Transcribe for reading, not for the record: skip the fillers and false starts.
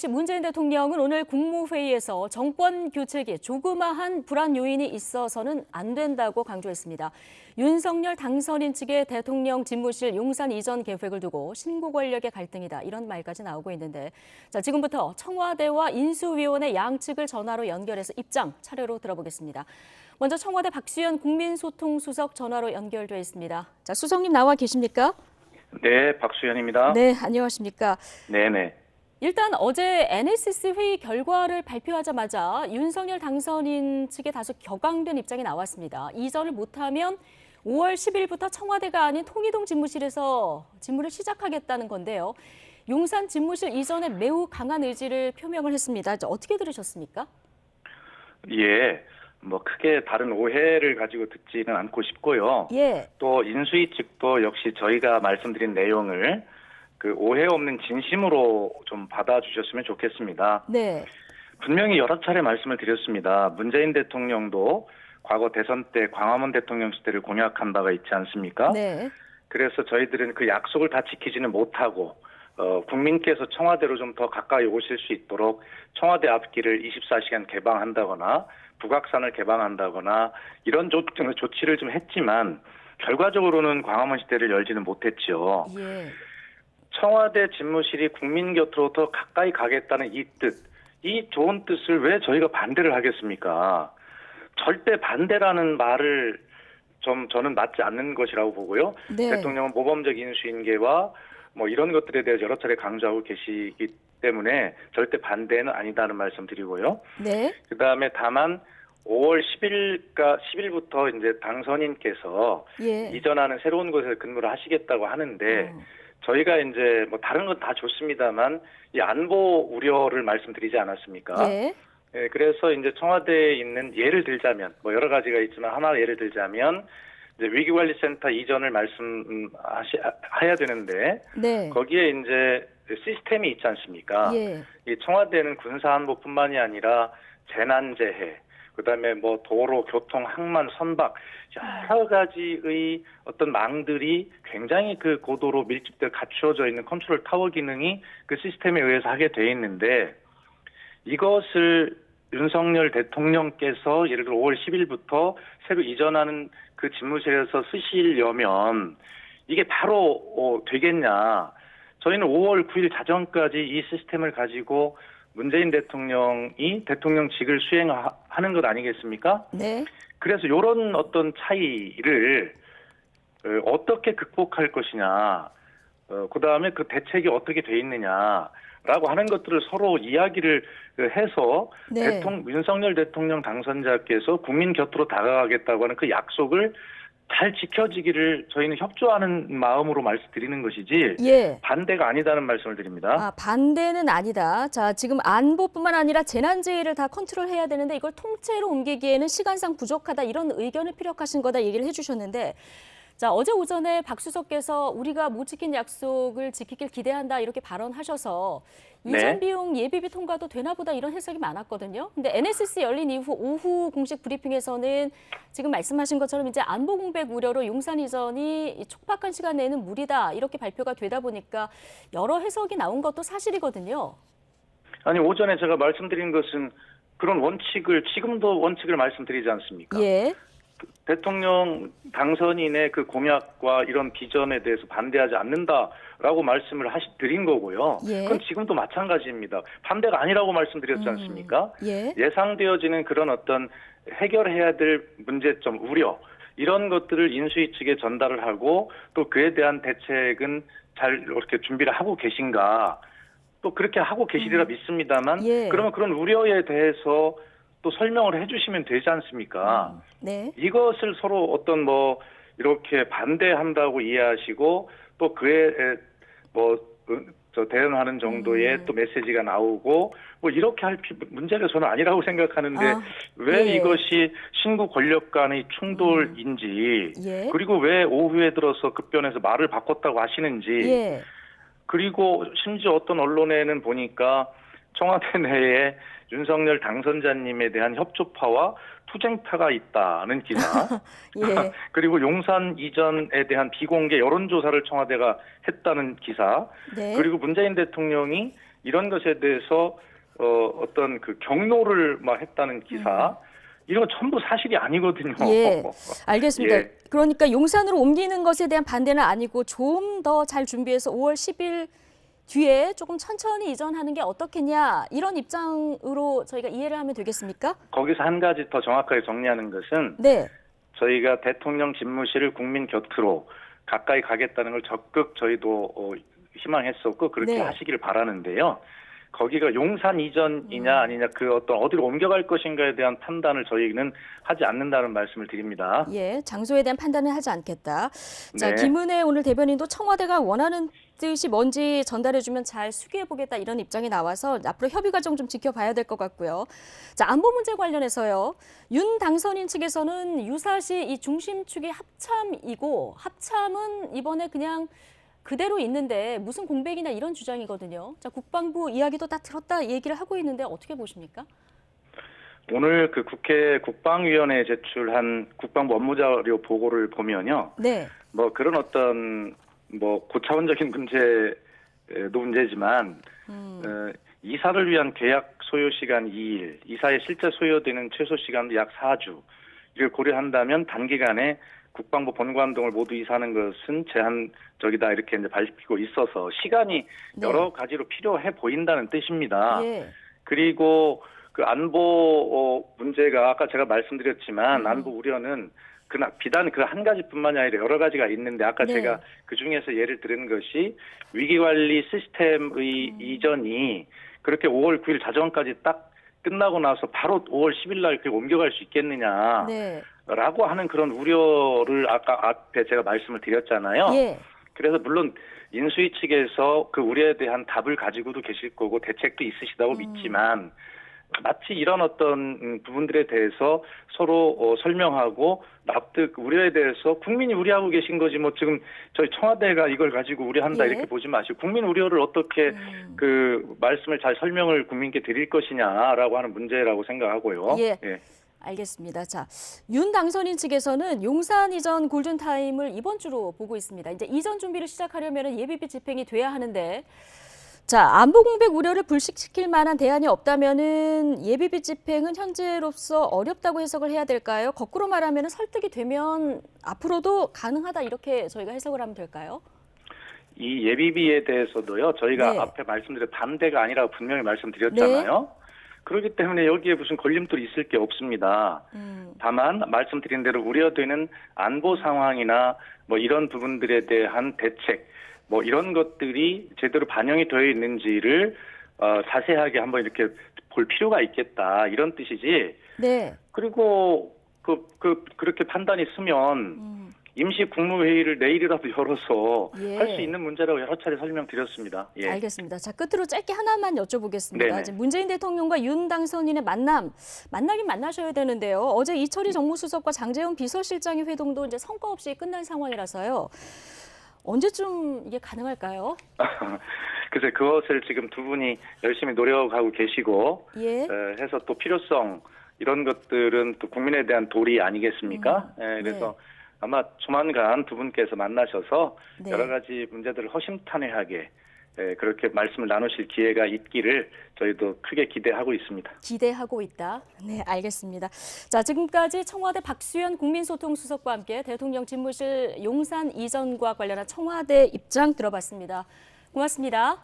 문재인 대통령은 오늘 국무회의에서 정권 교체기에 조그마한 불안 요인이 있어서는 안 된다고 강조했습니다. 윤석열 당선인 측의 대통령 집무실 용산 이전 계획을 두고 신고 권력의 갈등이다, 이런 말까지 나오고 있는데, 지금부터 청와대와 인수위원회 양측을 전화로 연결해서 입장 차례로 들어보겠습니다. 먼저 청와대 박수현 국민소통수석 전화로 연결돼 있습니다. 수석님 나와 계십니까? 네, 박수현입니다. 네, 안녕하십니까? 네네. 일단 어제 NSC 회의 결과를 발표하자마자 윤석열 당선인 측에 다소 격앙된 입장이 나왔습니다. 이전을 못하면 5월 10일부터 청와대가 아닌 통이동 집무실에서 집무를 시작하겠다는 건데요. 용산 집무실 이전에 매우 강한 의지를 표명을 했습니다. 어떻게 들으셨습니까? 예, 크게 다른 오해를 가지고 듣지는 않고 싶고요. 예. 또 인수위 측도 역시 저희가 말씀드린 내용을 그 오해 없는 진심으로 좀 받아주셨으면 좋겠습니다. 네. 분명히 여러 차례 말씀을 드렸습니다. 문재인 대통령도 과거 대선 때 광화문 대통령 시대를 공약한 바가 있지 않습니까? 네. 그래서 저희들은 그 약속을 다 지키지는 못하고 국민께서 청와대로 좀 더 가까이 오실 수 있도록 청와대 앞길을 24시간 개방한다거나 북악산을 개방한다거나 이런 조치를 좀 했지만 결과적으로는 광화문 시대를 열지는 못했죠. 예. 청와대 집무실이 국민 곁으로 더 가까이 가겠다는 이 뜻, 이 좋은 뜻을 왜 저희가 반대를 하겠습니까? 절대 반대라는 말을 저는 맞지 않는 것이라고 보고요. 네. 대통령은 모범적 인수인계와 이런 것들에 대해서 여러 차례 강조하고 계시기 때문에 절대 반대는 아니다는 말씀 드리고요. 네. 그다음에 다만 5월 10일부터 이제 당선인께서 예. 이전하는 새로운 곳에서 근무를 하시겠다고 하는데 저희가 이제 다른 건 다 좋습니다만 이 안보 우려를 말씀드리지 않았습니까? 예. 예, 그래서 이제 청와대에 있는 예를 들자면 여러 가지가 있지만 하나 예를 들자면 이제 위기관리센터 이전을 말씀해야 되는데 네. 거기에 이제 시스템이 있지 않습니까? 예. 이 청와대는 군사안보뿐만이 아니라 재난재해, 그다음에 도로, 교통, 항만, 선박 여러 가지의 어떤 망들이 굉장히 그 고도로 밀집되어 갖추어져 있는 컨트롤 타워 기능이 그 시스템에 의해서 하게 돼 있는데 이것을 윤석열 대통령께서 예를 들어 5월 10일부터 새로 이전하는 그 집무실에서 쓰시려면 이게 바로 되겠냐? 저희는 5월 9일 자정까지 이 시스템을 가지고 문재인 대통령이 대통령직을 수행하는 것 아니겠습니까? 네. 그래서 이런 어떤 차이를 어떻게 극복할 것이냐, 그다음에 그 대책이 어떻게 돼 있느냐라고 하는 것들을 서로 이야기를 해서 네. 윤석열 대통령 당선자께서 국민 곁으로 다가가겠다고 하는 그 약속을 잘 지켜지기를 저희는 협조하는 마음으로 말씀드리는 것이지 예. 반대가 아니다는 말씀을 드립니다. 반대는 아니다. 지금 안보뿐만 아니라 재난재해를 다 컨트롤해야 되는데 이걸 통째로 옮기기에는 시간상 부족하다, 이런 의견을 피력하신 거다 얘기를 해주셨는데, 어제 오전에 박 수석께서 우리가 못 지킨 약속을 지키길 기대한다, 이렇게 발언하셔서 이전 네. 비용 예비비 통과도 되나 보다, 이런 해석이 많았거든요. 근데 NSC 열린 이후 오후 공식 브리핑에서는 지금 말씀하신 것처럼 이제 안보 공백 우려로 용산 이전이 촉박한 시간 내에는 무리다, 이렇게 발표가 되다 보니까 여러 해석이 나온 것도 사실이거든요. 아니, 오전에 제가 말씀드린 것은 그런 원칙을 지금도 원칙을 말씀드리지 않습니까? 예. 대통령 당선인의 그 공약과 이런 비전에 대해서 반대하지 않는다라고 말씀을 드린 거고요. 예. 그건 지금도 마찬가지입니다. 반대가 아니라고 말씀드렸지 않습니까? 예. 예상되어지는 그런 어떤 해결해야 될 문제점, 우려, 이런 것들을 인수위 측에 전달을 하고 또 그에 대한 대책은 잘 이렇게 준비를 하고 계신가, 또 그렇게 하고 계시리라 믿습니다만 예. 그러면 그런 우려에 대해서 또 설명을 해주시면 되지 않습니까? 네. 이것을 서로 어떤 이렇게 반대한다고 이해하시고 또 그에 대응하는 정도의 또 메시지가 나오고 이렇게 할 문제가 저는 아니라고 생각하는데 왜 예. 이것이 신구 권력 간의 충돌인지 예. 그리고 왜 오후에 들어서 급변해서 말을 바꿨다고 하시는지 예. 그리고 심지어 어떤 언론에는 보니까 청와대 내에 윤석열 당선자님에 대한 협조파와 투쟁파가 있다는 기사, 예. 그리고 용산 이전에 대한 비공개 여론조사를 청와대가 했다는 기사, 네. 그리고 문재인 대통령이 이런 것에 대해서 어떤 그 경로를 막 했다는 기사 이런 건 전부 사실이 아니거든요. 예, 알겠습니다. 예. 그러니까 용산으로 옮기는 것에 대한 반대는 아니고 좀 더 잘 준비해서 5월 10일 뒤에 조금 천천히 이전하는 게 어떻겠냐 이런 입장으로 저희가 이해를 하면 되겠습니까? 거기서 한 가지 더 정확하게 정리하는 것은 네. 저희가 대통령 집무실을 국민 곁으로 가까이 가겠다는 걸 적극 저희도 희망했었고 그렇게 네. 하시기를 바라는데요. 거기가 용산 이전이냐 아니냐 그 어떤 어디로 옮겨갈 것인가에 대한 판단을 저희는 하지 않는다는 말씀을 드립니다. 예, 장소에 대한 판단은 하지 않겠다. 자, 네. 김은혜 오늘 대변인도 청와대가 원하는 뜻이 뭔지 전달해주면 잘 수기해보겠다 이런 입장이 나와서 앞으로 협의 과정 좀 지켜봐야 될 것 같고요. 자, 안보 문제 관련해서요. 윤 당선인 측에서는 유사시 이 중심축이 합참이고 합참은 이번에 그냥 그대로 있는데 무슨 공백이나 이런 주장이거든요. 자, 국방부 이야기도 다 들었다 얘기를 하고 있는데 어떻게 보십니까? 오늘 그 국회 국방위원회에 제출한 국방부 업무자료 보고를 보면요. 네. 뭐 그런 어떤 뭐 고차원적인 문제도 문제지만 이사를 위한 계약 소요 시간 2일, 이사에 실제 소요되는 최소 시간도 약 4주. 이를 고려한다면 단기간에 국방부 본관동을 모두 이사하는 것은 제한적이다 이렇게 이제 밝히고 있어서 시간이 네. 여러 가지로 필요해 보인다는 뜻입니다. 예. 그리고 그 안보 문제가 아까 제가 말씀드렸지만 안보 우려는 비단 그 한 가지뿐만이 아니라 여러 가지가 있는데 아까 네. 제가 그 중에서 예를 들은 것이 위기관리 시스템의 이전이 그렇게 5월 9일 자정까지 딱 끝나고 나서 바로 5월 10일 날 그렇게 옮겨갈 수 있겠느냐. 네. 라고 하는 그런 우려를 아까 앞에 제가 말씀을 드렸잖아요. 예. 그래서 물론 인수위 측에서 그 우려에 대한 답을 가지고도 계실 거고 대책도 있으시다고 믿지만 마치 이런 어떤 부분들에 대해서 서로 설명하고 납득 우려에 대해서 국민이 우려하고 계신 거지 뭐 지금 저희 청와대가 이걸 가지고 우려한다 예. 이렇게 보지 마시고 국민 우려를 어떻게 그 말씀을 잘 설명을 국민께 드릴 것이냐라고 하는 문제라고 생각하고요. 예. 예. 알겠습니다. 자, 윤 당선인 측에서는 용산 이전 골든타임을 이번 주로 보고 있습니다. 이제 이전 준비를 시작하려면 예비비 집행이 돼야 하는데, 자, 안보 공백 우려를 불식시킬 만한 대안이 없다면은 예비비 집행은 현재로서 어렵다고 해석을 해야 될까요? 거꾸로 말하면 설득이 되면 앞으로도 가능하다 이렇게 저희가 해석을 하면 될까요? 이 예비비에 대해서도요. 저희가 네. 앞에 말씀드린 반대가 아니라고 분명히 말씀드렸잖아요. 그렇기 때문에 여기에 무슨 걸림돌이 있을 게 없습니다. 다만 말씀드린 대로 우려되는 안보 상황이나 뭐 이런 부분들에 대한 대책 뭐 이런 것들이 제대로 반영이 되어 있는지를 자세하게 한번 이렇게 볼 필요가 있겠다 이런 뜻이지. 네. 그리고 그렇게 판단이 쓰면 임시 국무회의를 내일이라도 열어서 예. 할 수 있는 문제라고 여러 차례 설명드렸습니다. 예. 알겠습니다. 자, 끝으로 짧게 하나만 여쭤보겠습니다. 네네. 지금 문재인 대통령과 윤 당선인의 만나긴 만나셔야 되는데요. 어제 이철희 정무수석과 장재훈 비서실장의 회동도 이제 성과 없이 끝난 상황이라서요. 언제쯤 이게 가능할까요? 글쎄 그것을 지금 두 분이 열심히 노력하고 계시고 예. 해서 또 필요성 이런 것들은 또 국민에 대한 도리 아니겠습니까? 그래서 아마 조만간 두 분께서 만나셔서 네. 여러 가지 문제들을 허심탄회하게 그렇게 말씀을 나누실 기회가 있기를 저희도 크게 기대하고 있습니다. 기대하고 있다. 네, 알겠습니다. 자, 지금까지 청와대 박수현 국민소통수석과 함께 대통령 집무실 용산 이전과 관련한 청와대 입장 들어봤습니다. 고맙습니다.